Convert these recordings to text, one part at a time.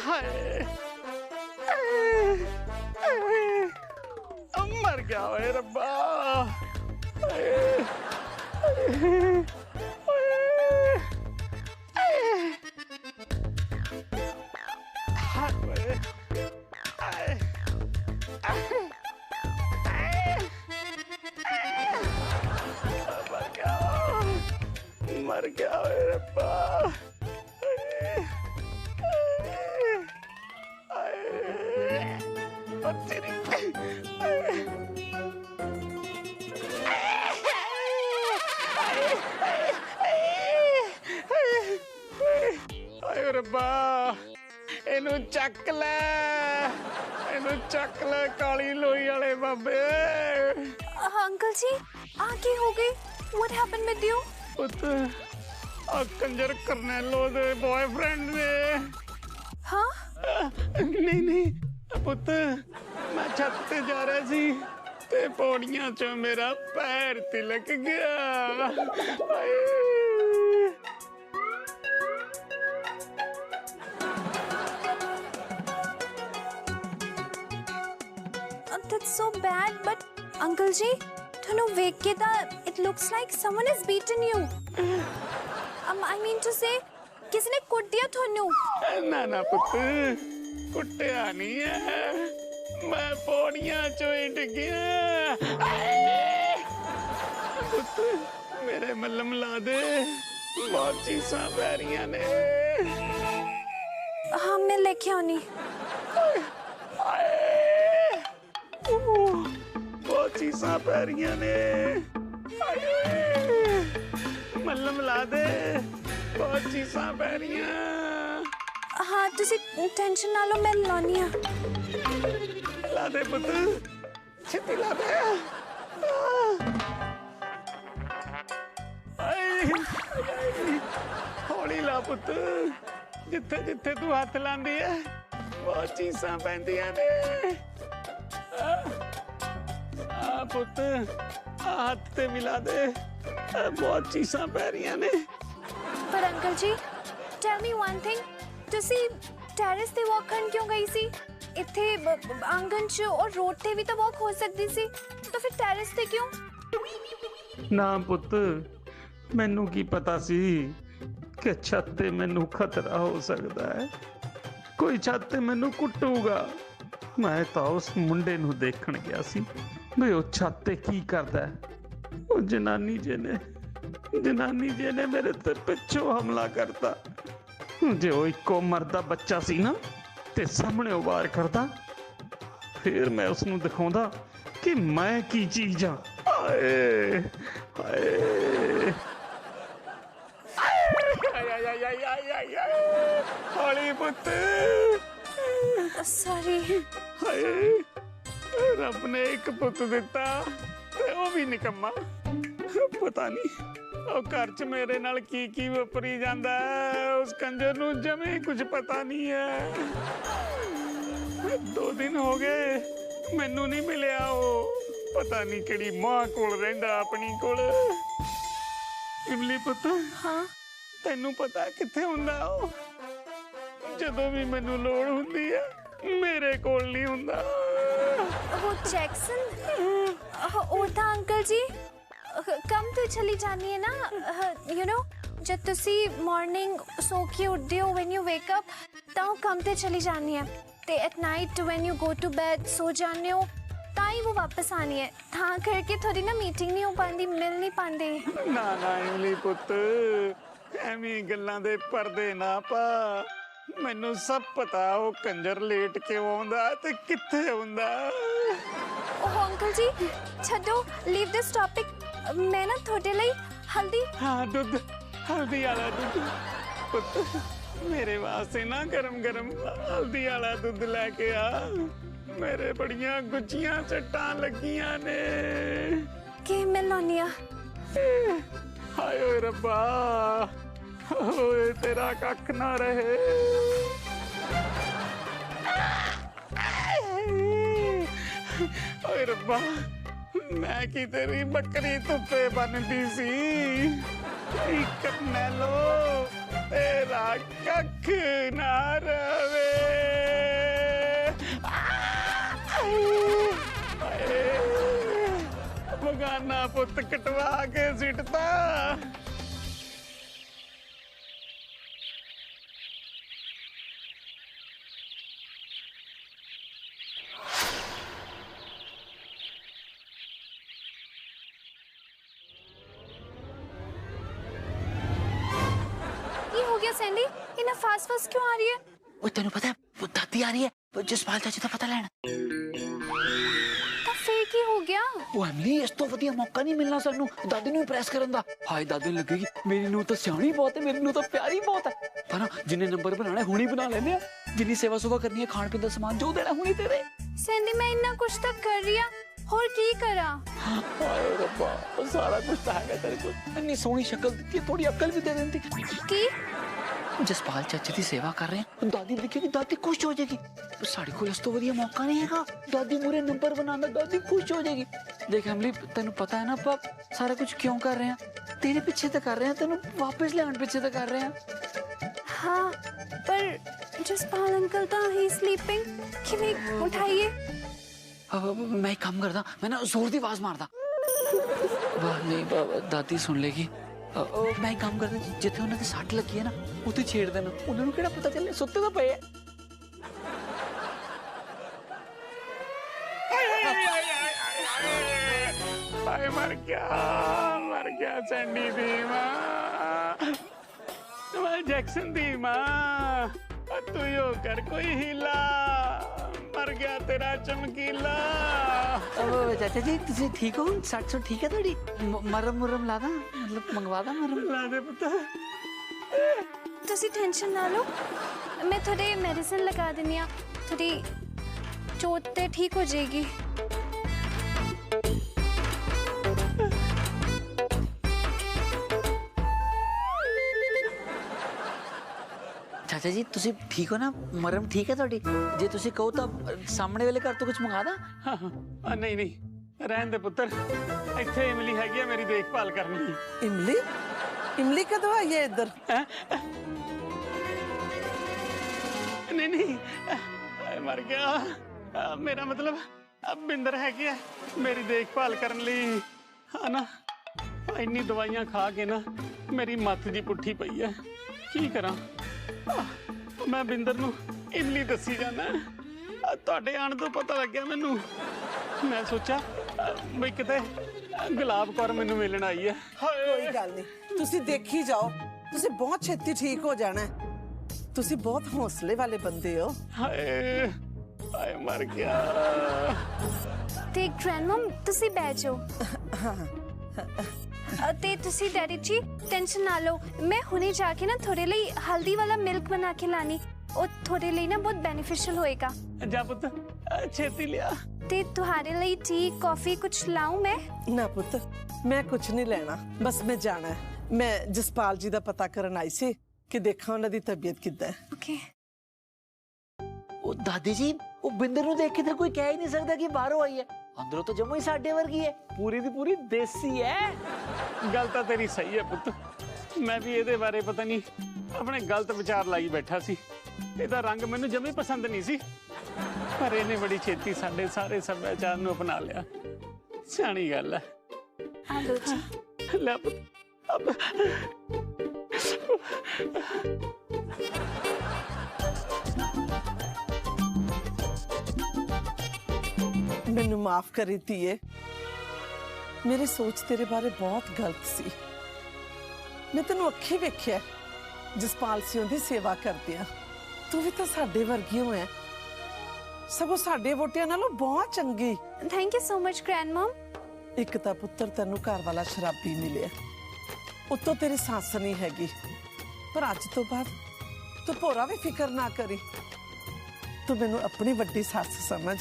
हाय मर गया ओए रब्बा। मर गया ओए रब्बा। आयो रब्बा इनू चक ले, इनू चक ले काली लोई वाले बाबे। अंकल जी आगे हो गई। What happened with you? पुत आ कंजर करनेलो दे बॉयफ्रेंड ने। हाँ? नहीं नहीं पुत मैं छत ते जा रहा सी ते पौड़ियां चो मेरा पैर तिलक गया। That's so bad, but Uncle जी, थोनो वेख के ता it looks like someone has beaten you. I mean to say, किसी ने कुट दिया थोनो? ना ना पुत, कुटिया नहीं है, मैं पौड़ियां चो हिट गया। पुत मेरे मल्लम ला दे, बहुत चीज़ां पैरियां ने। हाँ मैं लेके आनी। बहुत चीज़ां पैरियां ने। मल्लम ला दे, बहुत चीज़ां पैरियां। हाँ तुसी टेंशन ना लो मैं लानी है। ला दे पुत, छेती ला दे। हौली ला पुत, जिथे जिथे तू हाथ लांदी है बहुत चीज़ां पैंदियां ने। पुत हाथ ते मिला दे, बहुत चीज़ां पैरियां ने। पर अंकल जी tell me one thing, तुसी टेरेस ते वॉक करन क्यों गई सी? इत्थे आंगन च और रोड ते भी तो वॉक हो सकती सी, तो फिर टेरेस ते क्यों? ना पुत मैनू की पता सी कि छत ते मैनू खतरा हो सकता है, कोई छत ते मैनू कुटूगा। मैं तो उस मुंडे नू देखण गया सी भी वो छत ते की करदा है। वो जनानी जे ने मेरे ते पिछों हमला करता। जे वो इको मरदा बच्चा सी ना ते सामने वार करदा, फिर मैं उसनू दिखाउंदा कि मैं की चीज हाँ। हाय हौली पुत। सॉरी। हाय रब ने एक पुत दिता ते वो भी निकम्मा। पता नहीं ਉਹ घर च मेरे नाल की वापरी जांदा है, उस कंजर नू जमे कुछ पता नहीं है। 2 दिन हो गए मैनू नहीं मिलिया, वो पता नहीं किहड़ी मां कोल रहिंदा अपनी कोल। इमली पुत हाँ तैनू पता किथे हुंदा ओ? जदों भी मैनू लोड़ हुंदी है मेरे कोल नहीं हुंदा। वो जैक्सन और था अंकल जी, कम तो चली जानी है ना। यू नो जब तुसी मॉर्निंग सो के उठदे हो व्हेन यू वेक अप, तां कम ते चली जानी है ते at night when you go to bed सो जाने हो तां ही वो वापस आनी है। तां करके थोड़ी ना मीटिंग नहीं हो पांदी, मिल नहीं पांदे। ना ना इमली पुत एवें गल्लां दे पर्दे ना पा, मैनू सब पता वो कंजर लेट के आउंदा ते किथे हुंदा। ओह अंकल जी छड्डो, लीव दिस टॉपिक। मैं ना थोड़े लिए हल्दी। हाँ दूध, हल्दी वाला दूध पुत मेरे वास्ते ना गरम गरम हल्दी वाला दूध लेके आ, मेरे बड़ियां गुच्चियां चट्टां लगियां ने। के मैं लानी आ। हाय ओए रब्बा, ओए तेरा कख ना रहे। ओए रब्बा मैं की तेरी बकरी धुप्पे बनती सी, करने लो तेरा कख ना रवे। बेगाना पुत कटवा के सिटता। सैंडी इतना फास्ट फास्ट क्यों आ रही है? वो तेनू पता है वो दादी आ रही है, वो जसपाल चाची का पता लेना। तो फिर की हो गया? वो एमली इस तो वधिया मौका नहीं मिलना सानू दादी नु इंप्रेस करन दा। हाय दादी नु लगेगी मेरी नू तो सियाणी बहुत है, मेरी नू तो प्यारी बहुत है। पर ना जिन्ने नंबर बनाने हुणी बना लेने आ, जिन्नी सेवा सुवा करनी है, खान पीन दा सामान जो देना हुणी दे दे। सैंडी मैं इतना कुछ तक कर रही है और की करा? हाय रब्बा वो सारा कुछ तो है तेरे को। इतनी सोहनी शक्ल दी, थोड़ी अक्ल भी दे देंदी की जसपाल चाची की सेवा कर रहे हैं, दादी दिखेगी दादी खुश हो जाएगी। साड़ी को इस तो वधिया मौका नहीं हैगा दादी मुरे नंबर बनाना, दादी खुश हो जाएगी। देख अमली तेन पता है ना पाप सारा कुछ क्यों कर रहे हैं, तेरे पीछे तो कर रहे हैं, तेन वापस ले आने पीछे तो कर रहे हैं। हाँ पर जसपाल अंकल तो ही स्लीपिंग कि मैं उठाइए। मैं एक काम करता, मैं ना जोर दी आवाज मारदा। वाह नहीं दादी सुन लेगी। मैं एक काम करता जिथे उन्हें सट लगी है ना उथे छेड़ देना, उन्होंने केड़ा पता चले सुत्ते तो पे है। मर गया सैंडी दी मां, जैक्सन दी मां, तू यो कर कोई हिला, मर गया तेरा चमकीला। चाचा जी तुसी ठीक हो? सट सुट ठीक है थोड़ी? मरम मुरम लादा मतलब मंगवा दा मरम? ला दे पता तुसी टेंशन ना लो, मैं थोड़े मेडिसिन लगा देनी आ, थोड़ी चोट ते ठीक हो जाएगी। चाचा जी तुसी ठीक हो ना? मरम ठीक है थोड़ी? जे तुसी कहो तो सामने वाले घर तो कुछ मंगा दा। हाँ, नहीं नहीं रहन दे पुत्र, इत्थे इमली हैगी है मेरी देखभाल करने की। इमली इमली कदों आई है इधर? नहीं नहीं मर गया, मेरा मतलब अब बिंदर हैगी है मेरी देखभाल करने ली। हाँ ना इन्नी दवाइयां खा के ना मेरी मत जी पुट्ठी पई है, की करा? मैं बिंदर नू इमली दसी जाना, तुहाडे आने तो पता लग गया मैनू। मैं सोचा बई किते गुलाब कौर मैनू मिलन आई है। कोई गल नहीं, तुसी देखी जाओ, तुसी बहुत छेती ठीक हो जाना है। तुसी बहुत हौसले वाले बंदे हो। हाय हाय मर गया। ते ग्रैंडमम तुसी बैठ जाओ। ते तुसी डैडी जी टेंशन ना लो, मैं हुने जाके ना थोड़े लिए हल्दी वाला मिल्क बना के लानी, और थोड़े लिए ना बहुत बेनिफिशियल होएगा। जा पुत्र छेती लिया। ते तुम्हारे लिए टी कॉफी कुछ लाऊं मैं? ना पुत्र मैं कुछ नहीं लेना, बस मैं जाना है। मैं जसपाल जी का पता करन आई सी कि देखा उन्हां दी तबीयत किद्दां है। ओके। ओ दादी जी वो बिंदर नु देख के तो कोई कह ही नहीं सकता कि बाहरों आई है, अंदरों तो जम्मू ही साडे वर्गी है, पूरी दी पूरी देसी है। गल तो तेरी सही है पुत, मैं भी ਇਹਦੇ ਬਾਰੇ पता नहीं अपने गलत विचार लाई बैठा सी। ਇਹਦਾ रंग मैनू जमी पसंद नहीं सी, पर ਇਹਨੇ बड़ी छेती साडे सारे सभ्याचार ਨੂੰ अपना लिया। सियाणी गल है। हेलो जी। ले पुत अब मैनू माफ करी धीए, मेरी सोच तेरे बारे बहुत गलत सी। मैं तेनू अखी वेख्या जसपाल सिंह दी सेवा करदिया, तू भी तो साडे वर्गी होया, सगों साडे वोटियां नालों बहुत चंगी। Thank you so much grandmum. एक तां पुत्तर तेनू घर वाला शराबी मिले, उत्तों तेरी सस नहीं हैगी, पर अज तो बाद तू भोरा भी फिक्र ना करी, तू मैनू अपनी वड्डी सस समझ।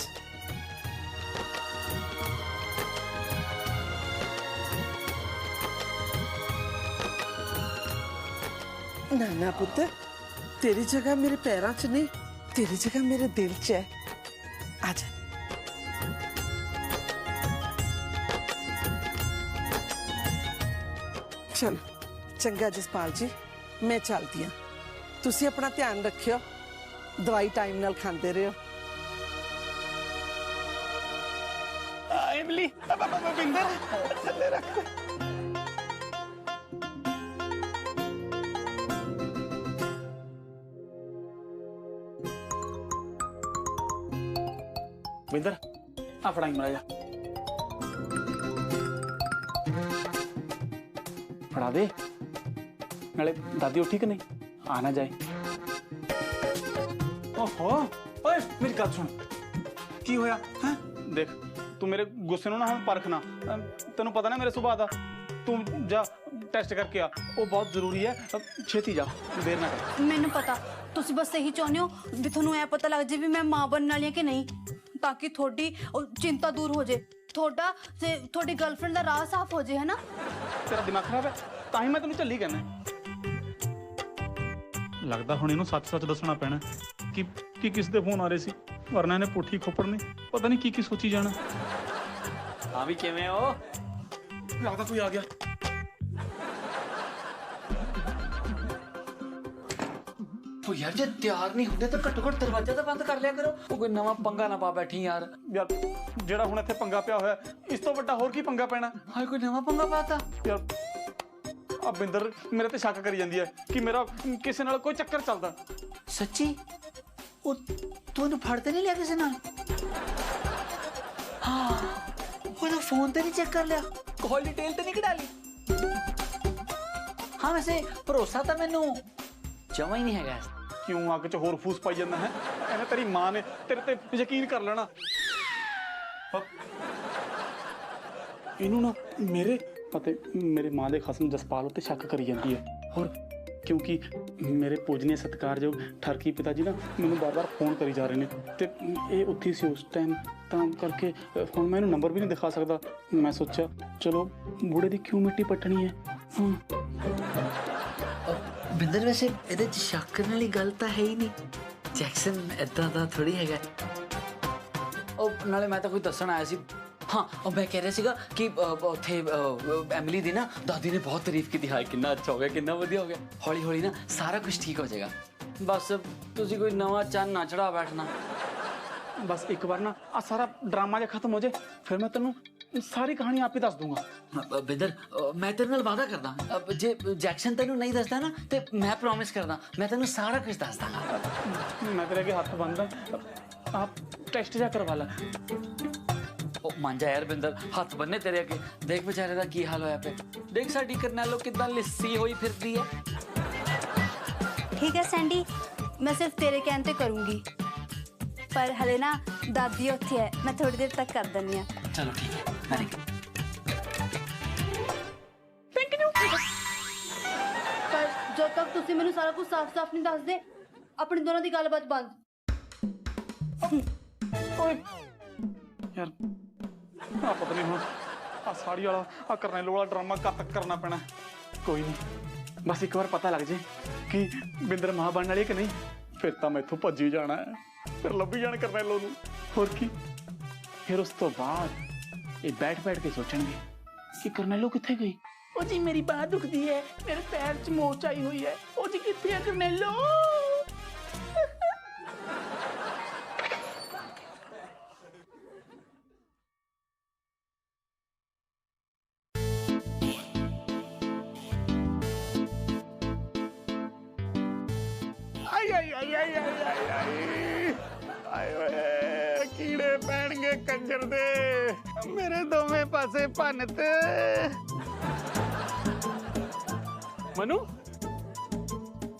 ना ना पुत्र, तेरी जगह मेरे पैरों च नहीं, तेरी जगह मेरे दिल च है। आजा। चलो चंगा जसपाल जी, मैं चलती हाँ, तुसी अपना ध्यान रखियो, दवाई टाइम नाल खांदे रहो। एमली बिंदर थल्ले रख बिंदर आ फड़ाई मरा जा फड़ा दे नाले दादी उठी कि नहीं आना जाए ओहो ओए मेरी गल सुन की होया हैं देख तू मेरे गुस्से ਨੂੰ ਨਾ ਹੁਣ ਪਰਖਣਾ ਤੈਨੂੰ ਪਤਾ ਨਾ ਮੇਰੇ ਸੁਭਾਅ ਦਾ ਤੂੰ ਜਾ ਟੈਸਟ ਕਰਕੇ ਆ ਉਹ ਬਹੁਤ ਜ਼ਰੂਰੀ ਹੈ ਛੇਤੀ ਜਾ ਦੇਰ ਨਾ ਕਰ ਮੈਨੂੰ ਪਤਾ ਤੁਸੀਂ ਬਸ ਇਹੀ ਚਾਹੁੰਦੇ ਹੋ ਵੀ ਤੁਹਾਨੂੰ ਇਹ ਪਤਾ ਲੱਗ ਜੇ ਵੀ ਮੈਂ ਮਾਂ ਬਣਨ ਵਾਲੀ ਹਾਂ ਕਿ ਨਹੀਂ ਤਾਂ ਕਿ ਤੁਹਾਡੀ ਚਿੰਤਾ ਦੂਰ ਹੋ ਜੇ ਤੁਹਾਡਾ ਤੇ ਤੁਹਾਡੀ ਗਰਲਫ੍ਰੈਂਡ ਦਾ ਰਾਹ ਸਾਫ਼ ਹੋ ਜੇ ਹੈ ਨਾ ਤੇਰਾ ਦਿਮਾਗ ਖਰਾਬ ਹੈ ਤਾਂ ਹੀ ਮੈਂ ਤੈਨੂੰ ਝੱਲੀ ਕਹਿੰਦਾ ਲੱਗਦਾ ਹੁਣ ਇਹਨੂੰ ਸੱਚ-ਸੱਚ ਦੱਸਣਾ ਪੈਣਾ ਕਿ ਕਿਸ ਦੇ ਫੋਨ ਆ ਰਹੇ ਸੀ ਵਰਨਾ ਇਹਨੇ ਪੁੱਠੀ ਖੋਪੜ ਨੇ ਪਤਾ ਨਹੀਂ ਕੀ ਸੋਚੀ ਜਾਣਾ ਹਾਂ ਵੀ ਕਿਵੇਂ ਹੋ ਲੱਗਦਾ ਕੋਈ ਆ ਗਿਆ ਉਹ ਯਾਰ ਜੇ ਤਿਆਰ ਨਹੀਂ ਹੁੰਦੇ ਤਾਂ ਘੱਟੋ ਘੱਟ ਦਰਵਾਜ਼ਾ ਤਾਂ ਬੰਦ ਕਰ ਲਿਆ ਕਰੋ ਉਹ ਕੋਈ ਨਵਾਂ ਪੰਗਾ ਨਾ ਪਾ ਬੈਠੀ ਯਾਰ ਯਾਰ ਜਿਹੜਾ ਹੁਣ ਇੱਥੇ ਪੰਗਾ ਪਿਆ ਹੋਇਆ ਇਸ ਤੋਂ ਵੱਡਾ ਹੋਰ ਕੀ ਪੰਗਾ ਪੈਣਾ ਹਾਏ ਕੋਈ ਨਵਾਂ ਪੰਗਾ ਪਾਤਾ ਯਾਰ ਆ ਬਿੰਦਰ ਮੇਰੇ ਤੇ ਸ਼ੱਕ ਕਰੀ ਜਾਂਦੀ ਹੈ ਕਿ ਮੇਰਾ ਕਿਸੇ ਨਾਲ ਕੋਈ ਚੱਕਰ ਚੱਲਦਾ ਸੱਚੀ ਉਹ ਤੁਹਾਨੂੰ ਫੜਦੇ ਨਹੀਂ ਲਿਆ ਕਿਸੇ ਨਾਲ ਹਾਂ ਉਹਦਾ ਫੋਨ ਤੇ ਨਹੀਂ ਚੈੱਕ ਕਰ ਲਿਆ ਕਾਲ ਡਿਟੇਲ ਤੇ ਨਹੀਂ ਕਢਾ ਲਈ ਹਾਂ ਵੈਸੇ ਭਰੋਸਾ ਤਾਂ ਮੈਨੂੰ ਜਮਾ ਹੀ ਨਹੀਂ ਹੈਗਾ ਕਿਉਂ ਅੱਗ 'ਚ ਹੋਰ ਫੂਸ ਪਾਈ ਜਾਂਦਾ ਹੈ ਇਹਨੇ ਤੇਰੀ ਮਾਂ ਨੇ ਤੇਰੇ ਤੇ ਯਕੀਨ ਕਰ ਲੈਣਾ ਇਹਨੂੰ ਨਾ ਮੇਰੇ ਅਤੇ ਮੇਰੇ ਮਾਂ ਦੇ ਖਸਮ ਜਸਪਾਲ ਉੱਤੇ ਸ਼ੱਕ ਕਰੀ ਜਾਂਦੀ ਹੈ ਹੋਰ ਕਿਉਂਕਿ ਮੇਰੇ ਪੂਜਨੀय ਸਤਿਕਾਰਯੋਗ ਠਰਕੀ ਪਿਤਾ ਜੀ ਨਾ ਮੈਨੂੰ ਬਾਰ-ਬਾਰ ਫੋਨ ਕਰੀ ਜਾ ਰਹੇ ਨੇ ਤੇ ਇਹ ਉੱਥੇ ਸੀ ਉਸ ਟਾਈਮ ਤਾਂ ਕਰਕੇ ਹੁਣ ਮੈਂ ਇਹਨੂੰ ਨੰਬਰ ਵੀ ਨਹੀਂ ਦਿਖਾ ਸਕਦਾ ਮੈਂ ਸੋਚਿਆ ਚਲੋ ਬੂੜੇ ਦੀ ਕਿਉਂ ਮਿੱਟੀ ਪੱਟਣੀ ਹੈ ਬਿੰਦਰ ਵੈਸੇ ਇਹਦੇ ਚ ਸ਼ੱਕ ਕਰਨ ਵਾਲੀ ਗੱਲ ਤਾਂ ਹੈ ਹੀ ਨਹੀਂ ਜੈਕਸਨ ਏਦਾਂ ਦਾ ਥੋੜੀ ਹੈਗਾ ਉਹ ਨਾਲੇ ਮੈਂ ਤਾਂ ਕੋਈ ਦੱਸਣ ਆਇਆ ਸੀ हाँ और मैं कह रहा सीगा कि उत्थे एमिली दी ना दादी ने बहुत तारीफ की थी हाय कितना अच्छा हो गया कितना वधिया हो गया हौली हौली ना सारा कुछ ठीक हो जाएगा बस तुसी कोई नवा चन्न ना चढ़ा बैठना बस एक बार ना आ सारा ड्रामा जो खत्म हो जाए फिर मैं तेनू सारी कहानी आप ही दस दूंगा बिंदर मैं तेरे नाल वादा करदा जे जैक्सन तेनू नहीं दसदा ना ते मैं प्रॉमिस करदा मैं तेनू सारा कुछ दस दांगा मैं तेरे अगे हाथ बंदा आप टेस्ट जा करवा ला मांजा यार बिंदर हाथ बन्ने तेरे अगे देख बेचारे दा की हाल होया पे देख साडी करनैलो किदां लिस्सी होई फिरदी है ठीक है सैंडी मैं सिर्फ तेरे कहने ते करूंगी पर हले ना दादी उत्थे है मैं थोड़ी देर तक कर दनी है चलो ठीक है मैं थैंक यू पर जब तक तुसी मैनू सारा कुछ साफ साफ नहीं दस दे अपनी दोनों दी गलबात बंद ओए यार आ पता नहीं हुण आ साड़ी वाला आ करनैलो वाला ड्रामा कद तक करना पैना कोई नहीं बस एक बार पता लग जाए कि बिंदर मां बनने वाली है कि नहीं फिर तो मैं इत्थों भज्जी जाना है फिर लभी जाना करनैलो नूं होर की फिर उस तो बाद ये बैठ के सोचणगे कि करनैलो कित्थे गई ओ जी मेरी बांह दुखदी है मेरे पैर च मोच आई हुई है ओ जी कित्थे है करनैलो कीड़े पैणगे कंजर दे मेरे दोवें पासे भन्न ते मनु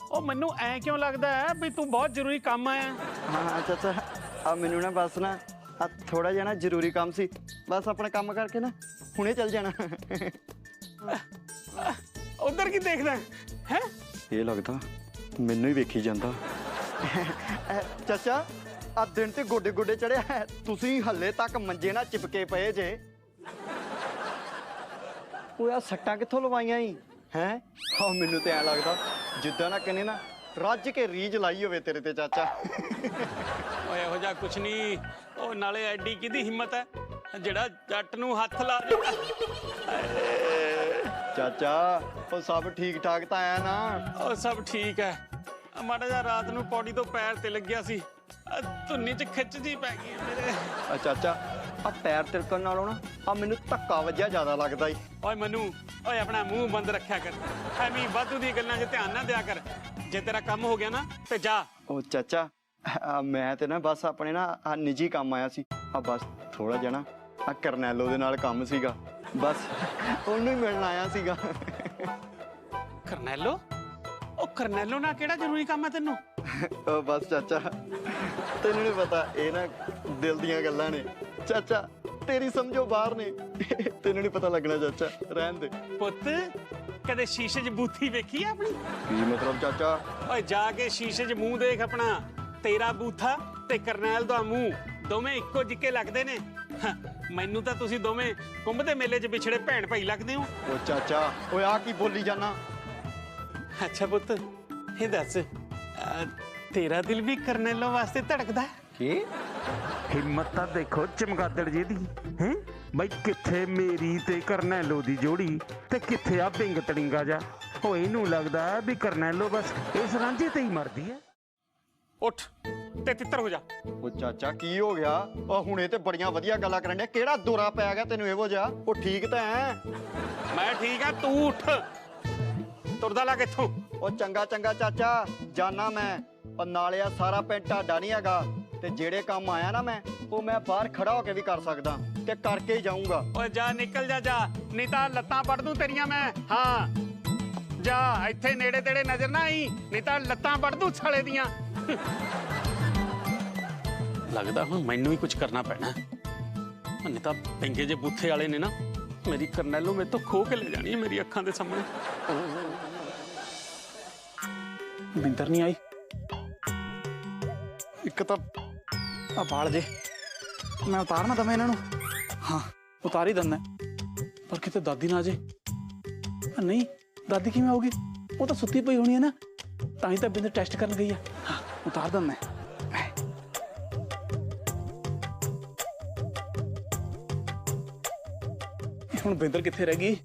ओ मनु ऐ क्यों लगदा है भी तू बहुत जरूरी काम आया हाँ चाचा अब मैनू ना बस ना थोड़ा जिहा ना जरूरी काम सी बस अपना काम करके ना हुणे चल जाना उधर की देखदा है ये लगदा मैनू ही वेखी जांदा चाचा आ दिन ते गोडे गोडे चढ़िया है तुसी हल्ले तक मंजे ना चिपके पे जे ओ यार सट्टां कित्थों लवाइयां ही हैं हाँ मैनू ते ऐ लगदा जिद्दां ना कहने ना रज के रीज लाई होवे तेरे ते चाचा ਓਏ ਇਹੋ ਜਿਹਾ ਕੁਛ ਨਹੀਂ ਉਹ ਨਾਲੇ ਐਡੀ ਕਿਹਦੀ ਹਿੰਮਤ ਹੈ ਜਿਹੜਾ ਜੱਟ ਨੂੰ ਹੱਥ ਲਾ ਦੇ चाचा ओ सब ठीक ठाक तां है ना ਉਹ ਸਭ ਠੀਕ ਹੈ ਮਾੜਾ ਜਿਹਾ ਰਾਤ ਨੂੰ ਪੌੜੀ ਤੋਂ ਪੈਰ ਤੇ ਲੱਗਿਆ ਸੀ ਧੁੰਨੀ ਚ ਖਿੱਚ ਜੀ ਪੈ ਗਈ ਮੇਰੇ चाचा ਆ ਪੈਰ ਤਿਲਕਣ ਨਾਲੋਂ ਨਾ ਆ ਮੈਨੂੰ ਧੱਕਾ ਵੱਜਿਆ ਜ਼ਿਆਦਾ ਲੱਗਦਾ ਈ। ਓਏ ਮਨੂ, ਓਏ ਆਪਣਾ ਮੂੰਹ ਬੰਦ ਰੱਖਿਆ ਕਰ, ਐਵੇਂ ਵਾਧੂ ਦੀ ਗੱਲਾਂ 'ਚ ਧਿਆਨ ਨਾ ਦਿਆ ਕਰ। ਜੇ ਤੇਰਾ ਕੰਮ ਹੋ ਗਿਆ ਨਾ ਤੇ ਜਾ। ਉਹ ਚਾਚਾ ਮੈਂ ਤੇ ਨਾ ਬਸ ਆਪਣੇ ਨਾ ਆ ਨਿੱਜੀ ਕੰਮ ਆਇਆ ਸੀ। ਆ ਬਸ ਥੋੜਾ ਜਿਹਾ ਨਾ ਆ ਕਰਨੈਲੋ ਦੇ ਨਾਲ ਕੰਮ ਸੀਗਾ, ਬਸ ਉਹਨੂੰ ਹੀ ਮਿਲਣ ਆਇਆ ਸੀਗਾ। ਕਰਨੈਲੋ? ਉਹ ਕਰਨੈਲੋ ਨਾਲ ਕਿਹੜਾ ਜ਼ਰੂਰੀ ਕੰਮ ਹੈ ਤੈਨੂੰ? ਉਹ ਬਸ ਚਾਚਾ ਤੈਨੂੰ ਨਹੀਂ ਪਤਾ, ਇਹ ਨਾ ਦਿਲ ਦੀਆਂ ਗੱਲਾਂ ਨੇ ਚਾਚਾ, ਤੇਰੀ ਸਮਝੋ ਬਾਹਰ ਨੇ। ਤੈਨੂੰ ਨਹੀਂ ਪਤਾ ਲੱਗਣਾ ਚਾਚਾ, ਰਹਿਣ ਦੇ। ਪੁੱਤ ਕਦੇ ਸ਼ੀਸ਼ੇ 'ਚ ਬੂਥੀ ਵੇਖੀ ਆ ਆਪਣੀ? ਕੀ ਮਤਲਬ ਚਾਚਾ? ਓਏ ਜਾ ਕੇ ਸ਼ੀਸ਼ੇ 'ਚ ਮੂੰਹ ਦੇਖ ਆਪਣਾ। ਤੇਰਾ ਬੂਥਾ ਤੇ ਕਰਨੈਲ ਦਾ ਮੂੰਹ ਦੋਵੇਂ ਇੱਕੋ ਜਿੱਕੇ ਲੱਗਦੇ ਨੇ। ਮੈਨੂੰ ਤਾਂ ਤੁਸੀਂ ਦੋਵੇਂ ਕੁੰਭ ਦੇ ਮੇਲੇ 'ਚ ਵਿਛੜੇ ਭੈਣ ਭਾਈ ਲੱਗਦੇ ਹੋ। ਉਹ ਚਾਚਾ ਓਏ ਆ ਕੀ ਬੋਲੀ ਜਾਣਾ? ਅੱਛਾ ਪੁੱਤ, ਇਹ ਦੱਸ ਤੇਰਾ ਦਿਲ ਵੀ ਕਰਨੈਲੋ ਵਾਸਤੇ ਧੜਕਦਾ ਹੈ? ਕੀ ਹਿੰਮਤ ਤਾਂ ਦੇਖੋ ਚਮਗਾਦੜ ਜੀ ਦੀ ਹੈ ਬਈ। ਕਿੱਥੇ ਮੇਰੀ ਤੇ ਕਰਨੈਲੋ ਦੀ ਜੋੜੀ ਤੇ ਕਿੱਥੇ ਆ ਬਿੰਗ ਤੜਿੰਗਾ ਜਾ। ਉਹ ਇਹਨੂੰ ਲੱਗਦਾ ਵੀ ਕਰਨੈਲੋ ਬਸ ਇਸ ਰਾਂਝੇ ਤੇ ਹੀ ਮਰਦੀ ਹੈ। ਉੱਠ ਤੇ ਤਿੱਤਰ ਹੋ ਜਾ। ਉਹ ਚਾਚਾ ਕੀ ਹੋ ਗਿਆ? ਉਹ ਹੁਣੇ ਤੇ ਬੜੀਆਂ ਵਧੀਆ ਗੱਲਾਂ ਕਰਨ ਡਿਆ, ਕਿਹੜਾ ਦੌਰਾ ਪੈ ਗਿਆ ਤੈਨੂੰ ਇਹੋ ਜਿਹਾ? ਉਹ ਠੀਕ ਤਾਂ ਹੈ? ਮੈਂ ਠੀਕ ਆ, ਤੂੰ ਉੱਠ। ਤੁਰਦਾ ਲੱਗ ਇੱਥੋਂ। ਉਹ ਚੰਗਾ ਚੰਗਾ ਚਾਚਾ, ਜਾਨਾ ਮੈਂ। ਉਹ ਨਾਲੇ ਆ ਸਾਰਾ ਪਿੰਡ ਢਾਡਾ ਨਹੀਂ ਹੈਗਾ, ਤੇ ਜਿਹੜੇ ਕੰਮ ਆਇਆ ਨਾ ਮੈਂ ਉਹ ਮੈਂ ਬਾਹਰ ਖੜਾ ਹੋ ਕੇ ਵੀ ਕਰ ਸਕਦਾ ਤੇ ਕਰਕੇ ਹੀ ਜਾਊਂਗਾ। ਓਏ ਜਾ ਨਿਕਲ ਜਾ, ਜਾ ਨਹੀਂ ਤਾਂ ਲੱਤਾਂ ਪੜ ਦੂੰ ਤੇਰੀਆਂ ਮੈਂ। ਹਾਂ ਜਾ, ਇੱਥੇ ਨੇੜੇ ਤੇੜੇ ਨਜ਼ਰ ਨਾ ਆਈ, ਨਹੀਂ ਤਾਂ ਲੱਤਾਂ ਪੜ ਦੂੰ ਸਾਲੇ ਦੀਆਂ। ਲੱਗਦਾ ਹੁਣ ਮੈਨੂੰ ਹੀ ਕੁਝ ਕਰਨਾ ਪੈਣਾ, ਨਹੀਂ ਤਾਂ ਪਿੰਗੇ ਜੇ ਬੂਥੇ ਵਾਲੇ ਨੇ ਨਾ ਮੇਰੀ ਕਰਨੈਲੋ ਮੇਰੇ ਤੋਂ ਖੋ ਕੇ ਲੈ ਜਾਣੀ ਹੈ ਮੇਰੀ ਅੱਖਾਂ ਦੇ ਸਾਹਮਣੇ। ਬਿੰਦਰ ਨਹੀਂ ਆਈ। ਇੱਕ ਤਾਂ ਆ ਬਾਲ ਜੇ ਮੈਂ ਉਤਾਰਨਾ ਦਵਾਂ ਇਹਨਾਂ ਨੂੰ। ਹਾਂ ਉਤਾਰ ਹੀ ਦਿੰਦਾ, ਪਰ ਕਿਤੇ ਦਾਦੀ ਨਾ ਆ ਜੇ। ਨਹੀਂ ਦਾਦੀ ਕਿਵੇਂ ਆਉਗੀ? ਉਹ ਤਾਂ ਸੁੱਤੀ ਪਈ ਹੋਣੀ ਹੈ ਨਾ, ਤਾਂ ਹੀ ਤਾਂ ਬਿੰਦਰ ਟੈਸਟ ਕਰਨ ਗਈ ਆ। ਹਾਂ ਉਤਾਰ ਦਿੰਦਾ। ਹੁਣ ਬਿੰਦਰ ਕਿੱਥੇ ਰਹਿ ਗਈ?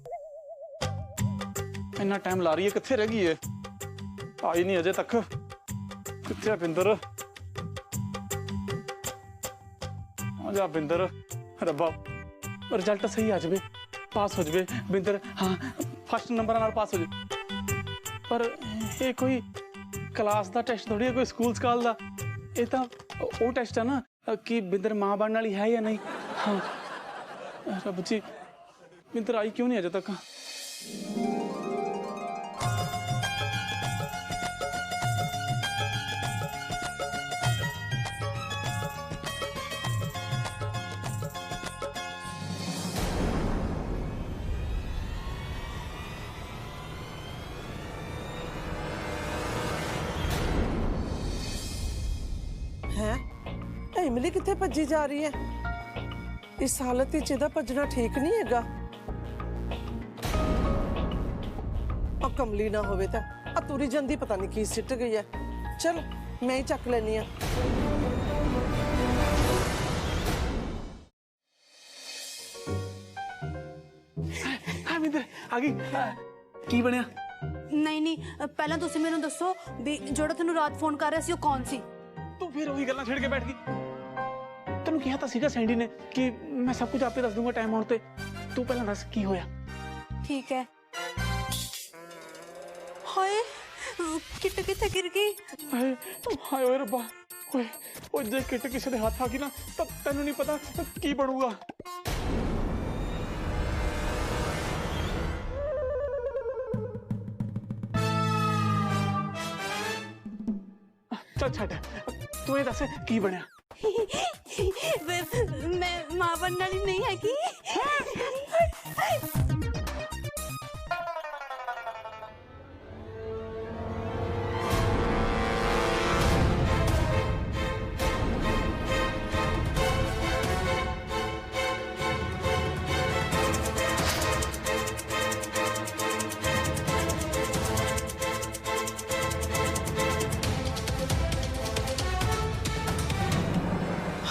ਇੰਨਾ ਟਾਈਮ ਲਾ ਰਹੀ ਹੈ, ਕਿੱਥੇ ਰਹਿ ਗਈ ਹੈ? ਆਈ ਨਹੀਂ ਅਜੇ ਤੱਕ। ਕਿੱਥੇ ਆ ਬਿੰਦਰ? ਆ ਜਾ ਬਿੰਦਰ। ਰੱਬਾ ਰਿਜ਼ਲਟ ਸਹੀ ਆ ਜਾਵੇ, ਪਾਸ ਹੋ ਜਾਵੇ ਬਿੰਦਰ। ਹਾਂ ਫਸਟ ਨੰਬਰਾਂ ਨਾਲ ਪਾਸ ਹੋ ਜਾਵੇ। ਪਰ ਇਹ ਕੋਈ ਕਲਾਸ ਦਾ ਟੈਸਟ ਥੋੜੀ ਹੈ, ਕੋਈ ਸਕੂਲ ਸਕਾਲ ਦਾ। ਇਹ ਤਾਂ ਉਹ ਟੈਸਟ ਹੈ ਨਾ ਕਿ ਬਿੰਦਰ ਮਾਂ ਬਣਨ ਵਾਲੀ ਹੈ ਜਾਂ ਨਹੀਂ। ਹਾਂ ਰੱਬ ਜੀ, ਬਿੰਦਰ ਆਈ ਕਿਉਂ ਨਹੀਂ ਅਜੇ ਤੱਕ? ਹੈ ਇਮਲੀ ਕਿੱਥੇ ਭੱਜੀ ਜਾ ਰਹੀ ਹੈ? ਇਸ ਹਾਲਤ ਵਿੱਚ ਇਹਦਾ ਭੱਜਣਾ ਠੀਕ ਨਹੀਂ ਹੈਗਾ। ਆ ਕਮਲੀ ਨਾ ਹੋਵੇ ਤਾਂ ਆ ਤੁਰੀ ਜਾਂਦੀ ਪਤਾ ਨਹੀਂ ਕੀ ਸਿੱਟ ਗਈ ਹੈ। ਚਲ ਮੈਂ ਹੀ ਚੱਕ ਲੈਣੀ ਆ। ਹਾਂ ਬਿੰਦਰ ਆ ਗਈ। ਕੀ ਬਣਿਆ? ਨਹੀਂ ਨਹੀਂ, ਪਹਿਲਾਂ ਤੁਸੀਂ ਮੈਨੂੰ ਦੱਸੋ ਵੀ ਜਿਹੜਾ ਤੁਹਾਨੂੰ ਰਾਤ ਫੋਨ ਕਰ ਰਿਹਾ ਸੀ ਉਹ ਕੌਣ ਸੀ? ਤੂੰ ਫਿਰ ਉਹੀ ਗੱਲਾਂ ਛੇੜ ਕੇ ਬੈਠ ਗਈ। ਤੈਨੂੰ ਕਿਹਾ ਤਾਂ ਸੀਗਾ ਸੈਂਡੀ ਨੇ ਕਿ ਮੈਂ ਸਭ ਕੁਝ ਆਪੇ ਦੱਸ ਦੂੰਗਾ ਟਾਈਮ ਆਉਣ ਤੇ। ਤੂੰ ਪਹਿਲਾਂ ਦੱਸ ਕੀ ਹੋਇਆ? ਠੀਕ ਹੈ। ਹਾਏ ਕਿੱਟ ਕਿੱਥੇ ਗਿਰ ਗਈ? ਹਾਏ ਹਾਏ ਓਏ ਰੱਬਾ। ਓਏ ਉਹ ਜੇ ਕਿੱਟ ਕਿਸੇ ਦੇ ਹੱਥ ਆ ਗਈ ਨਾ ਤਾਂ ਤੈਨੂੰ ਨਹੀਂ ਪਤਾ ਕੀ ਬਣੂਗਾ। ਚੱਲ ਛੱਡ, ਤੂੰ ਇਹ ਦੱਸ ਕੀ ਬਣਿਆ? ਮੈਂ ਮਾਂ ਬਣਨ ਵਾਲੀ ਨਹੀਂ ਹੈਗੀ।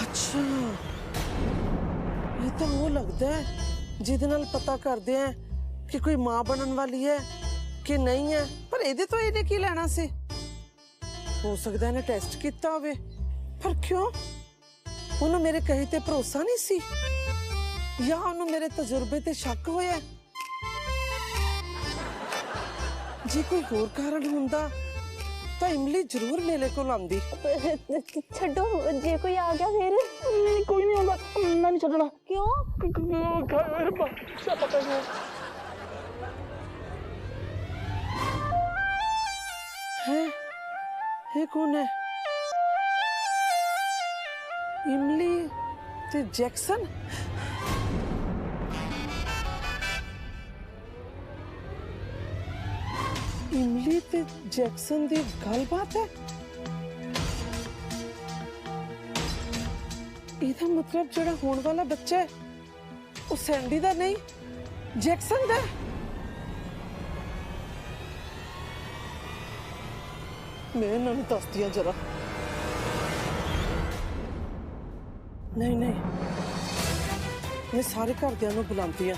ਅੱਛਾ ਇਹ ਤਾਂ ਉਹ ਲੱਗਦਾ ਹੈ ਜਿਹਦੇ ਨਾਲ ਪਤਾ ਕਰਦੇ ਆ ਕਿ ਕੋਈ ਮਾਂ ਬਣਨ ਵਾਲੀ ਹੈ ਕਿ ਨਹੀਂ ਹੈ। ਪਰ ਇਹਦੇ ਤੋਂ ਇਹਨੇ ਕੀ ਲੈਣਾ ਸੀ? ਹੋ ਸਕਦਾ ਇਹਨੇ ਟੈਸਟ ਕੀਤਾ ਹੋਵੇ, ਪਰ ਕਿਉਂ? ਉਹਨੂੰ ਮੇਰੇ ਕਹੇ ਤੇ ਭਰੋਸਾ ਨਹੀਂ ਸੀ। ਜਾਂ ਉਹਨੂੰ ਮੇਰੇ ਤਜਰਬੇ ਤੇ ਸ਼ੱਕ ਹੋਇਆ ਹੈ? ਜੇ ਕੋਈ ਹੋਰ ਕਾਰਨ ਹੁੰਦਾ ਤਾਂ ਇਮਲੀ ਜ਼ਰੂਰ ਮੇਲੇ ਕੋਲ ਆਉਂਦੀ। ਛੱਡੋ ਜੇ ਕੋਈ ਆ ਗਿਆ ਫਿਰ ਨਹੀਂ ਕੋਈ ਨਹੀਂ ਆਉਂਦਾ, ਮੈਂ ਨਹੀਂ ਛੱਡਣਾ। ਕਿਉਂ? ਰੱਬਾ ਪਤਾ ਨਹੀਂ है ये कौन है? इमली ते जैक्सन? इमली ते जैक्सन दी गलबात है? ਇਹਦਾ ਮਤਲਬ ਜਿਹੜਾ ਹੋਣ ਵਾਲਾ ਬੱਚਾ ਹੈ ਉਹ ਸੈਂਡੀ ਦਾ ਨਹੀਂ, ਜੈਕਸਨ ਦਾ ਹੈ। मैं इन्होंने दस दिया जरा। नहीं मैं सारे घरदियां नूं बुलांदी हां,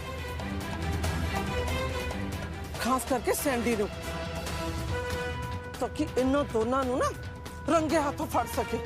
खास करके सैंडी नूं, ताकि इन्हां दोनां नूं ना रंगे हाथों फड़ सके।